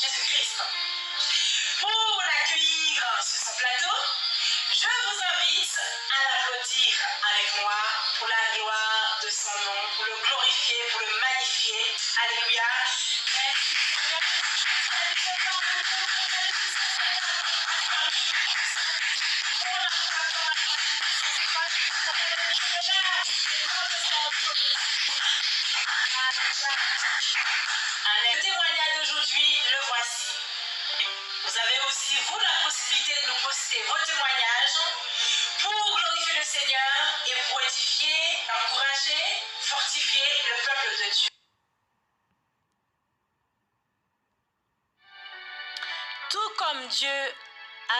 Jésus-Christ. Pour l'accueillir sur son plateau, je vous invite à l'applaudir avec moi pour la gloire de son nom, pour le glorifier, pour le magnifier. Alléluia. Le témoignage d'aujourd'hui, le voici. Vous avez aussi, vous, la possibilité de nous poster vos témoignages pour glorifier le Seigneur et pour édifier, encourager, fortifier le peuple de Dieu. Tout comme Dieu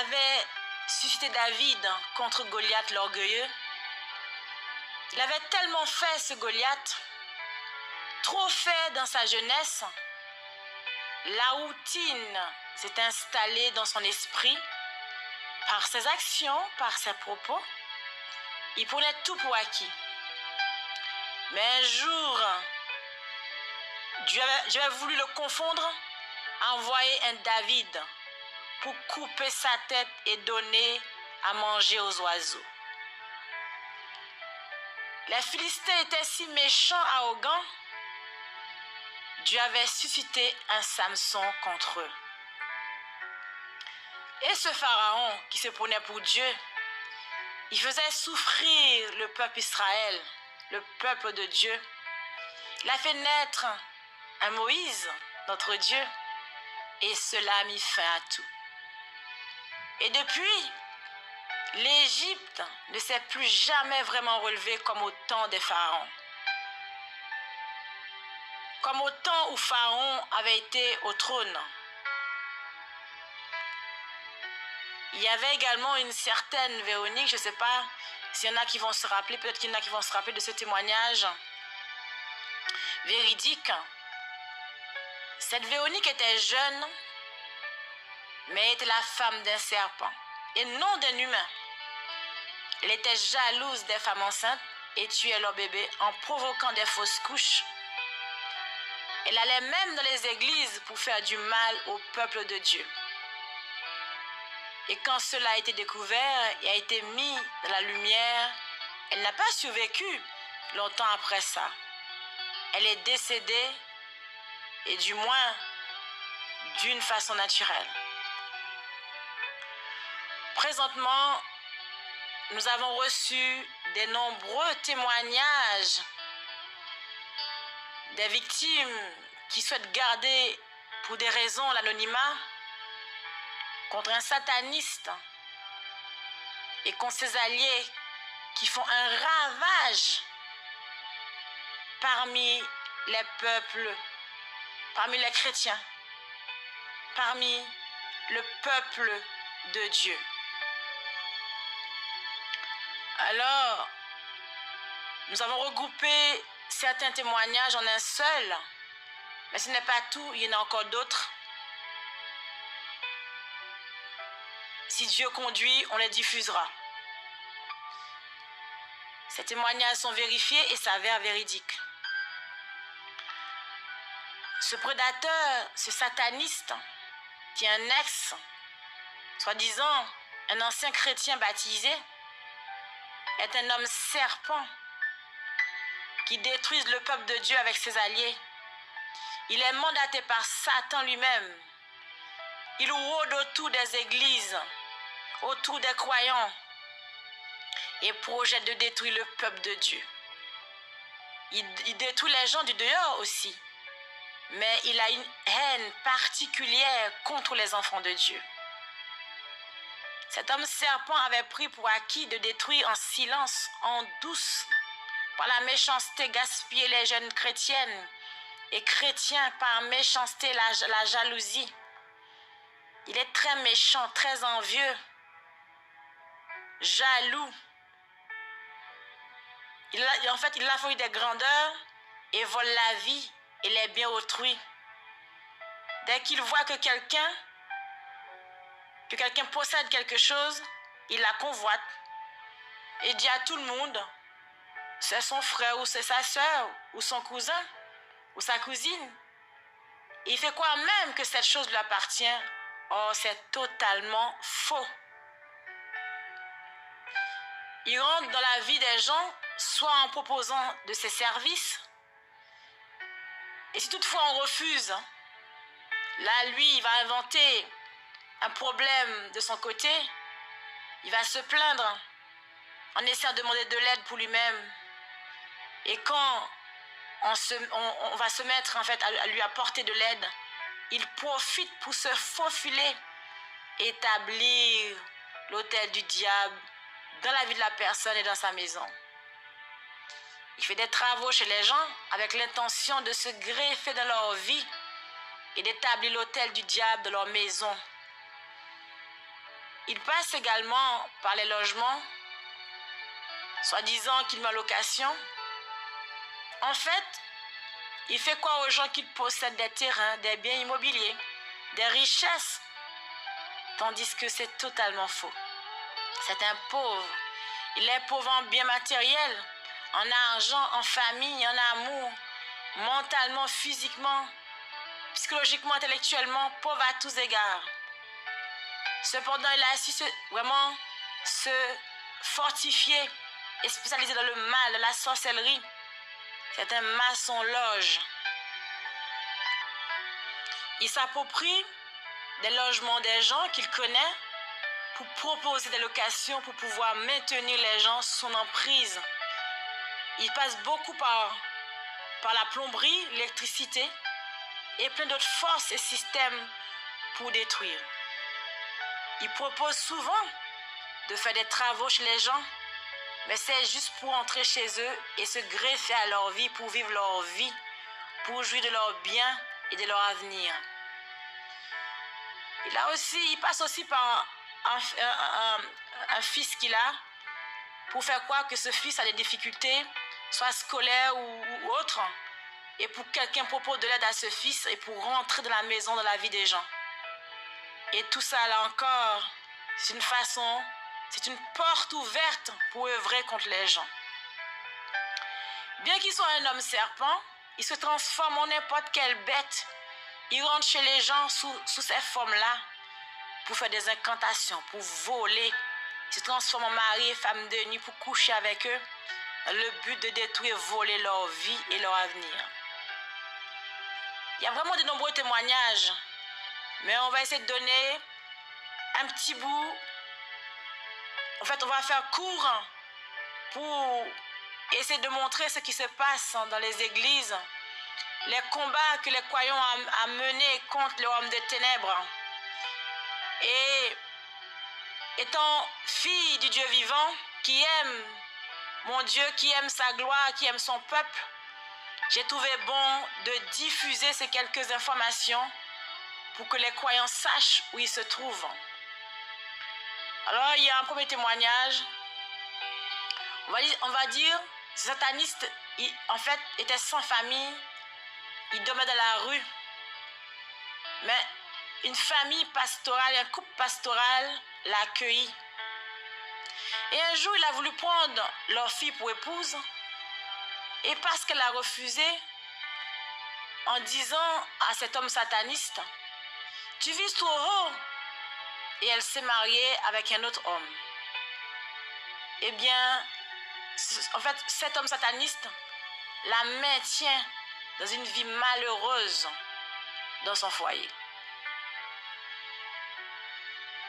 avait suscité David contre Goliath l'orgueilleux, il avait tellement fait ce Goliath, trop fait dans sa jeunesse, la routine s'est installée dans son esprit par ses actions, par ses propos. Il prenait tout pour acquis. Mais un jour, Dieu avait voulu le confondre, envoyer un David pour couper sa tête et donner à manger aux oiseaux. Les Philistins étaient si méchants, arrogants. Dieu avait suscité un Samson contre eux. Et ce pharaon qui se prenait pour Dieu, il faisait souffrir le peuple Israël, le peuple de Dieu. Il a fait naître un Moïse, notre Dieu, et cela a mis fin à tout. Et depuis, l'Égypte ne s'est plus jamais vraiment relevée comme au temps des pharaons. Comme au temps où Pharaon avait été au trône. Il y avait également une certaine Véronique, je ne sais pas s'il y en a qui vont se rappeler, peut-être qu'il y en a qui vont se rappeler de ce témoignage véridique. Cette Véronique était jeune, mais était la femme d'un serpent et non d'un humain. Elle était jalouse des femmes enceintes et tuait leurs bébés en provoquant des fausses couches. Elle allait même dans les églises pour faire du mal au peuple de Dieu. Et quand cela a été découvert et a été mis dans la lumière, elle n'a pas survécu longtemps après ça. Elle est décédée, et du moins d'une façon naturelle. Présentement, nous avons reçu de nombreux témoignages des victimes qui souhaitent garder pour des raisons l'anonymat contre un sataniste et contre ses alliés qui font un ravage parmi les peuples, parmi les chrétiens, parmi le peuple de Dieu. Alors, nous avons regroupé certains témoignages en un seul, mais ce n'est pas tout, il y en a encore d'autres. Si Dieu conduit, on les diffusera. Ces témoignages sont vérifiés et s'avèrent véridiques. Ce prédateur, ce sataniste, qui est un ex, soi-disant un ancien chrétien baptisé, est un homme serpent qui détruit le peuple de Dieu avec ses alliés. Il est mandaté par Satan lui-même. Il rôde autour des églises, autour des croyants et projette de détruire le peuple de Dieu. Il détruit les gens du dehors aussi, mais il a une haine particulière contre les enfants de Dieu. Cet homme serpent avait pris pour acquis de détruire en silence, en douce, par la méchanceté gaspiller les jeunes chrétiennes et chrétiens par méchanceté la jalousie. Il est très méchant, très envieux, jaloux. Il a folie des grandeurs et vole la vie et les biens autrui. Dès qu'il voit que quelqu'un possède quelque chose, il la convoite et dit à tout le monde, c'est son frère ou c'est sa soeur ou son cousin ou sa cousine. Il fait croire même que cette chose lui appartient. Or, c'est totalement faux. Il rentre dans la vie des gens, soit en proposant de ses services, et si toutefois on refuse, là, lui, il va inventer un problème de son côté, il va se plaindre en essayant de demander de l'aide pour lui-même. Et quand on va se mettre en fait à lui apporter de l'aide, il profite pour se faufiler, établir l'autel du diable dans la vie de la personne et dans sa maison. Il fait des travaux chez les gens avec l'intention de se greffer dans leur vie et d'établir l'autel du diable dans leur maison. Il passe également par les logements, soi-disant qu'il met en location. En fait, il fait croire aux gens qu'il possède des terrains, des biens immobiliers, des richesses, tandis que c'est totalement faux. C'est un pauvre. Il est pauvre en biens matériels, en argent, en famille, en amour, mentalement, physiquement, psychologiquement, intellectuellement, pauvre à tous égards. Cependant, il a su vraiment se fortifier et spécialiser dans le mal, la sorcellerie. C'est un maçon-loge. Il s'approprie des logements des gens qu'il connaît pour proposer des locations pour pouvoir maintenir les gens sous son emprise. Il passe beaucoup par la plomberie, l'électricité et plein d'autres forces et systèmes pour détruire. Il propose souvent de faire des travaux chez les gens, mais c'est juste pour entrer chez eux et se greffer à leur vie, pour vivre leur vie, pour jouir de leurs biens et de leur avenir. Il passe aussi par un fils qu'il a, pour faire croire que ce fils a des difficultés, soit scolaires ou autres, et pour que quelqu'un propose de l'aide à ce fils et pour rentrer dans la maison, dans la vie des gens. Et tout ça, là encore, c'est une porte ouverte pour œuvrer contre les gens. Bien qu'il soit un homme serpent, il se transforme en n'importe quelle bête. Il rentre chez les gens sous ces formes-là pour faire des incantations, pour voler. Il se transforme en mari et femme de nuit pour coucher avec eux, dans le but de détruire, voler leur vie et leur avenir. Il y a vraiment de nombreux témoignages, mais on va essayer de donner un petit bout. En fait, on va faire court pour essayer de montrer ce qui se passe dans les églises, les combats que les croyants ont menés contre le royaume des ténèbres. Et étant fille du Dieu vivant, qui aime mon Dieu, qui aime sa gloire, qui aime son peuple, j'ai trouvé bon de diffuser ces quelques informations pour que les croyants sachent où ils se trouvent. Alors, il y a un premier témoignage. On va dire, ce sataniste, en fait, était sans famille. Il dormait dans la rue. Mais une famille pastorale, un couple pastoral l'a accueilli. Et un jour, il a voulu prendre leur fille pour épouse. Et parce qu'elle a refusé, en disant à cet homme sataniste, « Tu vises trop haut !» Et elle s'est mariée avec un autre homme. Eh bien, en fait, cet homme sataniste la maintient dans une vie malheureuse dans son foyer.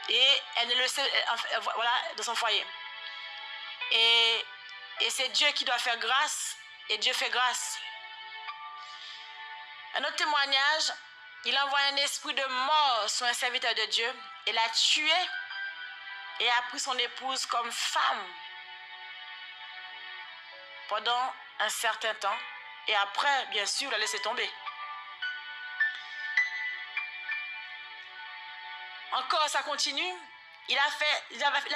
Et elle ne le sait, voilà, dans son foyer. Et c'est Dieu qui doit faire grâce, et Dieu fait grâce. Un autre témoignage, il envoie un esprit de mort sur un serviteur de Dieu et l'a tué et a pris son épouse comme femme pendant un certain temps. Et après, bien sûr, l'a laissé tomber. Encore, ça continue. Il a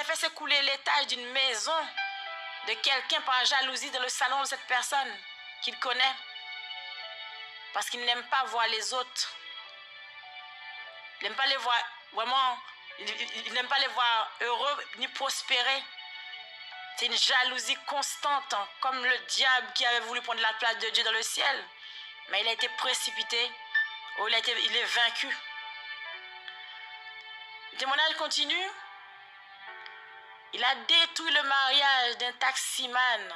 fait s'écouler l'étage d'une maison de quelqu'un par jalousie dans le salon de cette personne qu'il connaît. Parce qu'il n'aime pas voir les autres. Il n'aime pas les voir vraiment, il n'aime pas les voir heureux ni prospérer. C'est une jalousie constante, comme le diable qui avait voulu prendre la place de Dieu dans le ciel. Mais il a été précipité où il est vaincu. Le témoignage continue. Il a détruit le mariage d'un taximan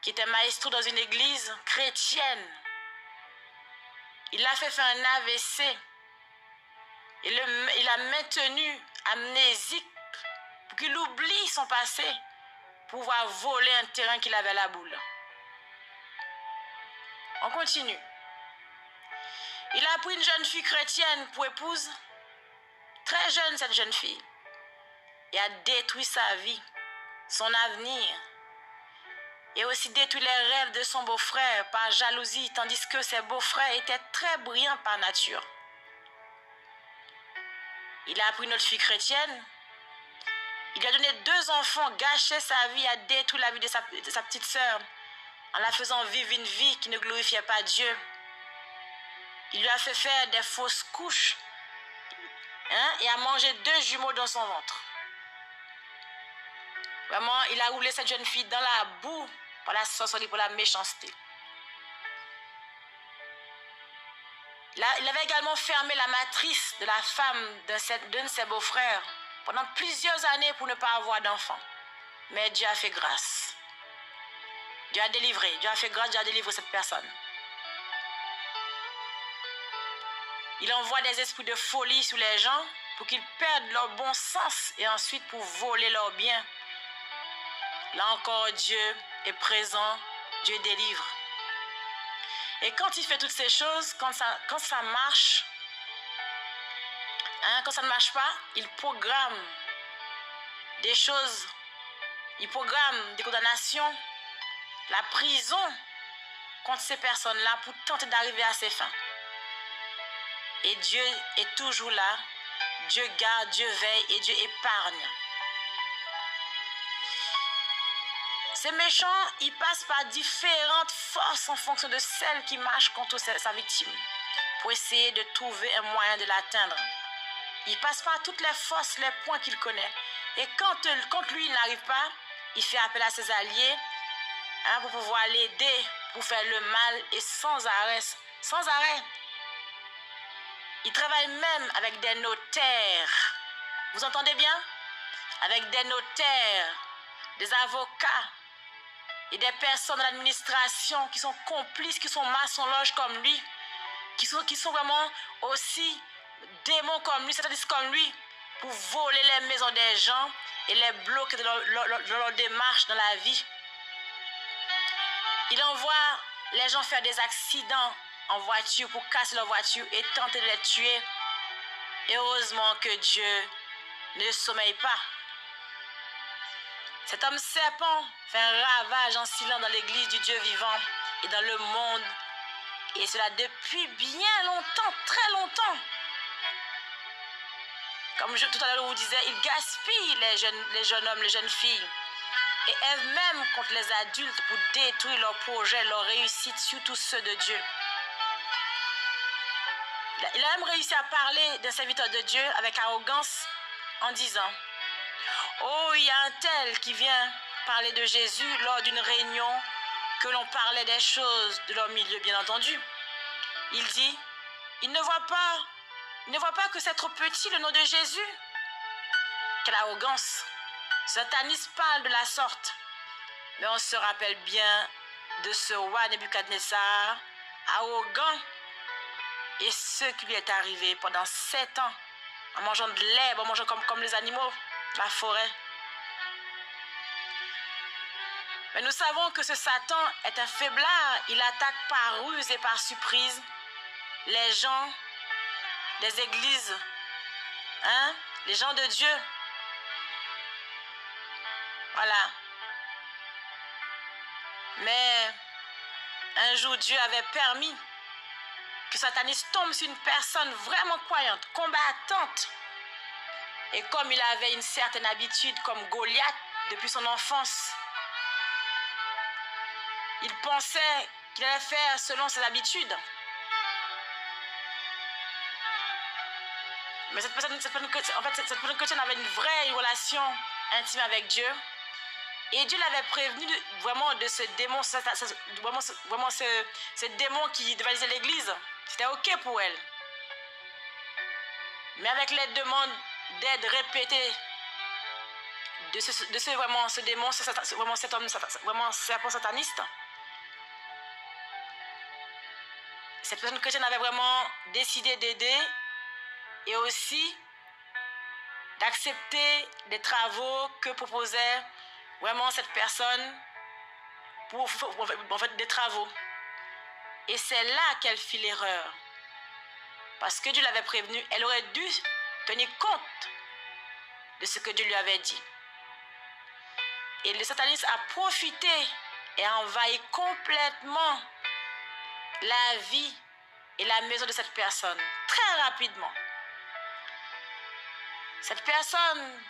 qui était maestro dans une église chrétienne. Il l'a fait faire un AVC. Il l'a maintenu amnésique pour qu'il oublie son passé pour pouvoir voler un terrain qu'il avait à la boule. On continue. Il a pris une jeune fille chrétienne pour épouse, très jeune cette jeune fille, et a détruit sa vie, son avenir, et aussi détruit les rêves de son beau-frère par jalousie, tandis que ses beaux-frères étaient très brillants par nature. Il a pris une autre fille chrétienne, il lui a donné 2 enfants, gâché sa vie, a détruit la vie de sa petite sœur, en la faisant vivre une vie qui ne glorifiait pas Dieu. Il lui a fait faire des fausses couches, et a mangé 2 jumeaux dans son ventre. Vraiment, il a roulé cette jeune fille dans la boue pour la sorcellerie, pour la méchanceté. Il avait également fermé la matrice de la femme d'un de ses beaux-frères pendant plusieurs années pour ne pas avoir d'enfant. Mais Dieu a fait grâce. Dieu a délivré. Dieu a fait grâce, Dieu a délivré cette personne. Il envoie des esprits de folie sur les gens pour qu'ils perdent leur bon sens et ensuite pour voler leurs biens. Là encore, Dieu est présent, Dieu délivre. Et quand il fait toutes ces choses, quand ça marche, quand ça ne marche pas, il programme des choses, il programme des condamnations, la prison contre ces personnes-là pour tenter d'arriver à ses fins. Et Dieu est toujours là, Dieu garde, Dieu veille et Dieu épargne. Ces méchants, ils passent par différentes forces en fonction de celle qui marche contre sa victime pour essayer de trouver un moyen de l'atteindre. Il passe par toutes les forces, les points qu'il connaît. Et quand lui, il n'arrive pas, il fait appel à ses alliés pour pouvoir l'aider, pour faire le mal et sans arrêt. Sans arrêt. Il travaille même avec des notaires. Vous entendez bien? Avec des notaires, des avocats et des personnes de l'administration qui sont complices, qui sont maçons-loges comme lui, qui sont vraiment aussi démons comme lui, satanistes comme lui, pour voler les maisons des gens et les bloquer dans leur démarche dans la vie. Il envoie les gens faire des accidents en voiture pour casser leur voiture et tenter de les tuer. Et heureusement que Dieu ne sommeille pas. Cet homme serpent fait un ravage en silence dans l'église du Dieu vivant et dans le monde. Et cela depuis bien longtemps, très longtemps. Comme tout à l'heure je vous disais, il gaspille les jeunes hommes, les jeunes filles. Et œuvre même contre les adultes pour détruire leurs projets, leurs réussites, surtout ceux de Dieu. Il a même réussi à parler d'un serviteur de Dieu avec arrogance en disant: oh, il y a un tel qui vient parler de Jésus lors d'une réunion que l'on parlait des choses de leur milieu, bien entendu. Il dit, il ne voit pas que c'est trop petit le nom de Jésus. Quelle arrogance! Satanisme parle de la sorte. Mais on se rappelle bien de ce roi Nebuchadnezzar, arrogant, et ce qui lui est arrivé pendant 7 ans, en mangeant de l'herbe, en mangeant comme les animaux de la forêt. Mais nous savons que ce Satan est un faiblard. Il attaque par ruse et par surprise les gens des églises, les gens de Dieu. Voilà. Mais un jour, Dieu avait permis que Satanisme tombe sur une personne vraiment croyante, combattante. Et comme il avait une certaine habitude, comme Goliath, depuis son enfance, il pensait qu'il allait faire selon ses habitudes. Mais cette personne chrétienne avait une vraie relation intime avec Dieu. Et Dieu l'avait prévenu vraiment de ce démon, ce démon qui dévalisait l'église. C'était OK pour elle. Mais avec les demandes d'aide répétées de ce démon, vraiment cet homme, vraiment serpent sataniste, cette personne chrétienne avait vraiment décidé d'aider et aussi d'accepter des travaux que proposait vraiment cette personne pour en fait, des travaux. Et c'est là qu'elle fit l'erreur. Parce que Dieu l'avait prévenue, elle aurait dû tenir compte de ce que Dieu lui avait dit. Et le satanisme a profité et a envahi complètement la vie et la maison de cette personne, très rapidement. Cette personne,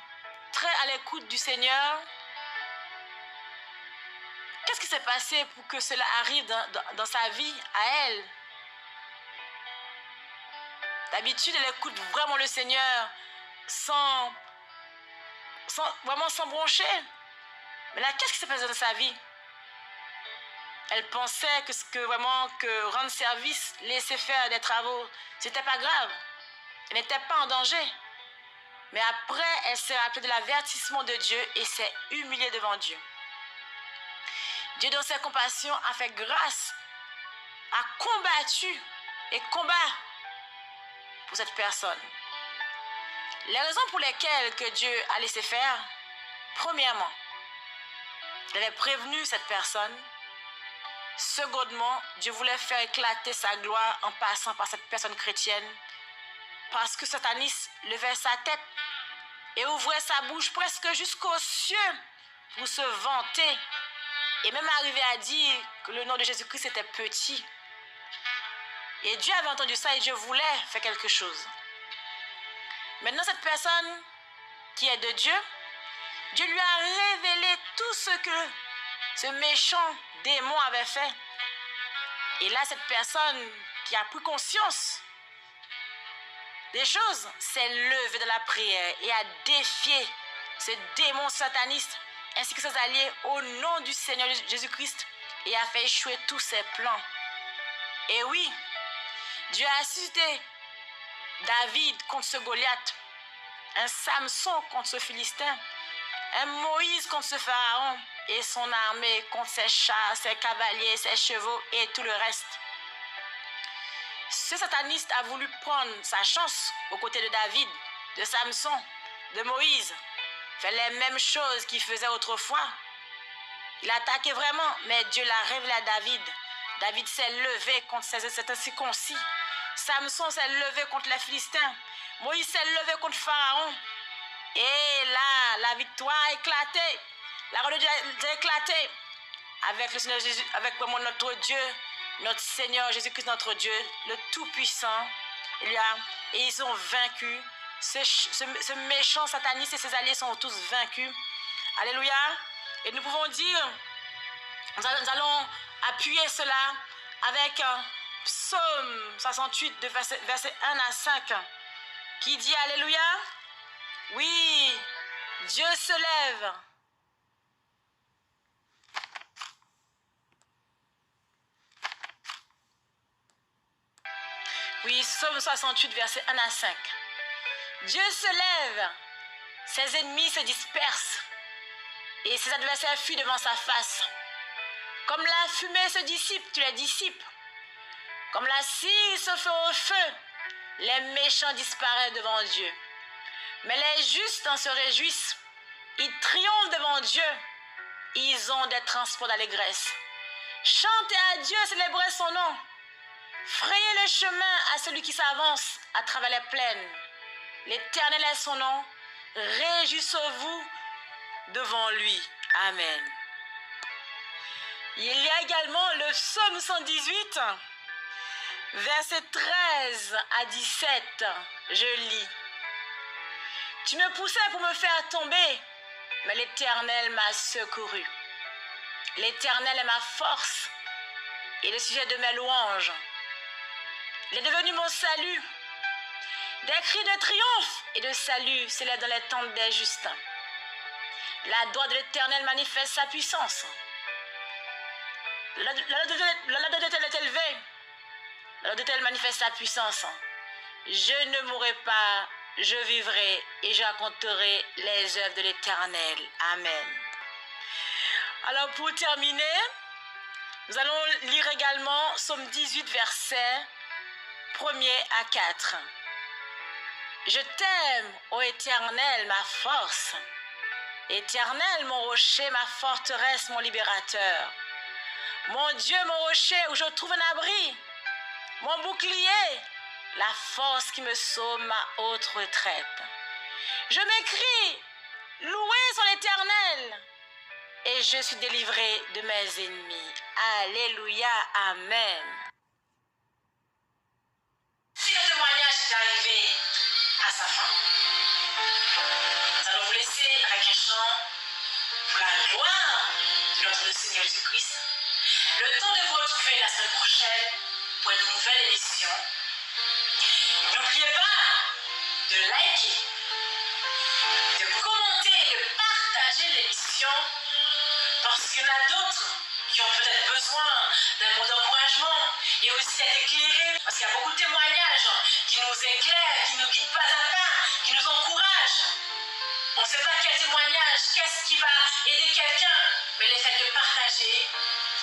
très à l'écoute du Seigneur, qu'est-ce qui s'est passé pour que cela arrive dans sa vie, à elle? D'habitude, elle écoute vraiment le Seigneur sans broncher. Mais là, qu'est-ce qui s'est passé dans sa vie? Elle pensait que rendre service, laisser faire des travaux, c'était pas grave. Elle n'était pas en danger. Mais après, elle s'est rappelée de l'avertissement de Dieu et s'est humiliée devant Dieu. Dieu, dans sa compassion, a fait grâce, a combattu et combat pour cette personne. Les raisons pour lesquelles que Dieu a laissé faire, premièrement, il avait prévenu cette personne. Secondement, Dieu voulait faire éclater sa gloire en passant par cette personne chrétienne, parce que Satanis levait sa tête et ouvrait sa bouche presque jusqu'aux cieux pour se vanter et même arriver à dire que le nom de Jésus-Christ était petit. Et Dieu avait entendu ça et Dieu voulait faire quelque chose. Maintenant, cette personne qui est de Dieu, Dieu lui a révélé tout ce que ce méchant démon avait fait. Et là, cette personne qui a pris conscience des choses s'est levée de la prière et a défié ce démon sataniste ainsi que ses alliés au nom du Seigneur Jésus-Christ et a fait échouer tous ses plans. Et oui, Dieu a suscité David contre ce Goliath, un Samson contre ce Philistin, un Moïse contre ce Pharaon et son armée contre ses chars, ses cavaliers, ses chevaux et tout le reste. Ce sataniste a voulu prendre sa chance aux côtés de David, de Samson, de Moïse, faire les mêmes choses qu'il faisait autrefois. Il a attaqué vraiment, mais Dieu l'a révélé à David. David s'est levé contre cet incirconcis. Samson s'est levé contre les Philistins. Moïse s'est levé contre Pharaon. Et là, la victoire a éclaté. La gloire de Dieu a éclaté avec le Seigneur Jésus, avec vraiment notre Dieu, notre Seigneur Jésus-Christ, notre Dieu, le Tout-Puissant. Et ils ont vaincu. Ce méchant sataniste et ses alliés sont tous vaincus. Alléluia. Et nous pouvons dire, nous allons appuyer cela avec Psaume 68, de verset 1 à 5, qui dit Alléluia. Oui, Dieu se lève. Oui, Psaume 68, verset 1 à 5. Dieu se lève, ses ennemis se dispersent et ses adversaires fuient devant sa face. Comme la fumée se dissipe, tu les dissipes. Comme la cire se fait au feu, les méchants disparaissent devant Dieu. Mais les justes en se réjouissent. Ils triomphent devant Dieu. Ils ont des transports d'allégresse. Chantez à Dieu, célébrez son nom. Frayez le chemin à celui qui s'avance à travers les plaines. L'Éternel est son nom. Réjouissez-vous devant lui. Amen. Il y a également le psaume 118, versets 13 à 17. Je lis. Tu me poussais pour me faire tomber, mais l'Éternel m'a secouru. L'Éternel est ma force et le sujet de mes louanges. Il est devenu mon salut. Des cris de triomphe et de salut s'élèvent dans les tentes des justes. La droite de l'Éternel manifeste sa puissance. La droite de l'Éternel est élevée. Alors de-t-elle manifeste sa puissance. Je ne mourrai pas, je vivrai et je raconterai les œuvres de l'Éternel. Amen. Alors pour terminer, nous allons lire également Psaume 18, versets 1er à 4. Je t'aime, ô Éternel, ma force. Éternel, mon rocher, ma forteresse, mon libérateur. Mon Dieu, mon rocher, où je trouve un abri. Mon bouclier, la force qui me sauve, ma haute retraite. Je m'écrie, louez sur l'Éternel, et je suis délivré de mes ennemis. Alléluia, amen. Si le témoignage est arrivé à sa fin, nous allons vous laisser avec un chant pour la gloire de notre Seigneur Jésus-Christ. Le temps de vous retrouver la semaine prochaine pour une nouvelle émission. N'oubliez pas de liker, de commenter, de partager l'émission, parce qu'il y en a d'autres qui ont peut-être besoin d'un mot d'encouragement et aussi d'être éclairés, parce qu'il y a beaucoup de témoignages qui nous éclairent, qui nous guident pas à pas, qui nous encouragent. On ne sait pas quel témoignage, qu'est-ce qui va aider quelqu'un, mais le fait de partager,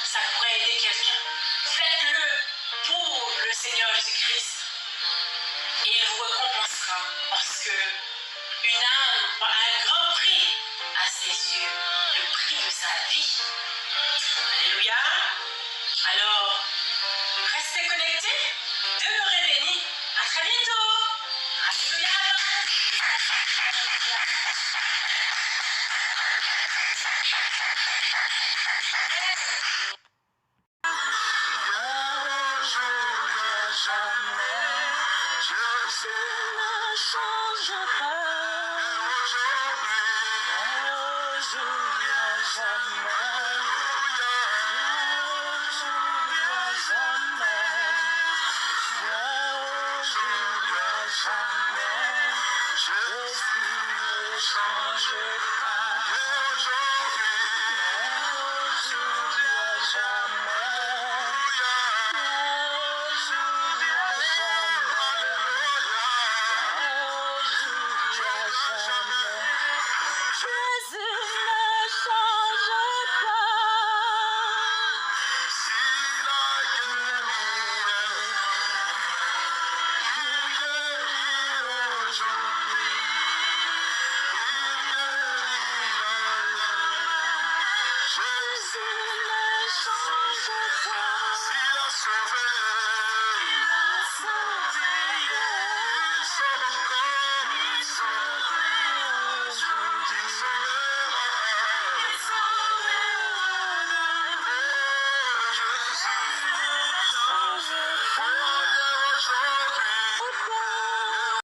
ça pourrait aider quelqu'un. Faites-le pour le Seigneur Jésus-Christ et il vous récompensera, parce que une âme a un grand prix à ses yeux, le prix de sa vie. Alléluia. Alors, restez connectés, demeurez bénis. À très bientôt. Alléluia. Je suis ne change pas.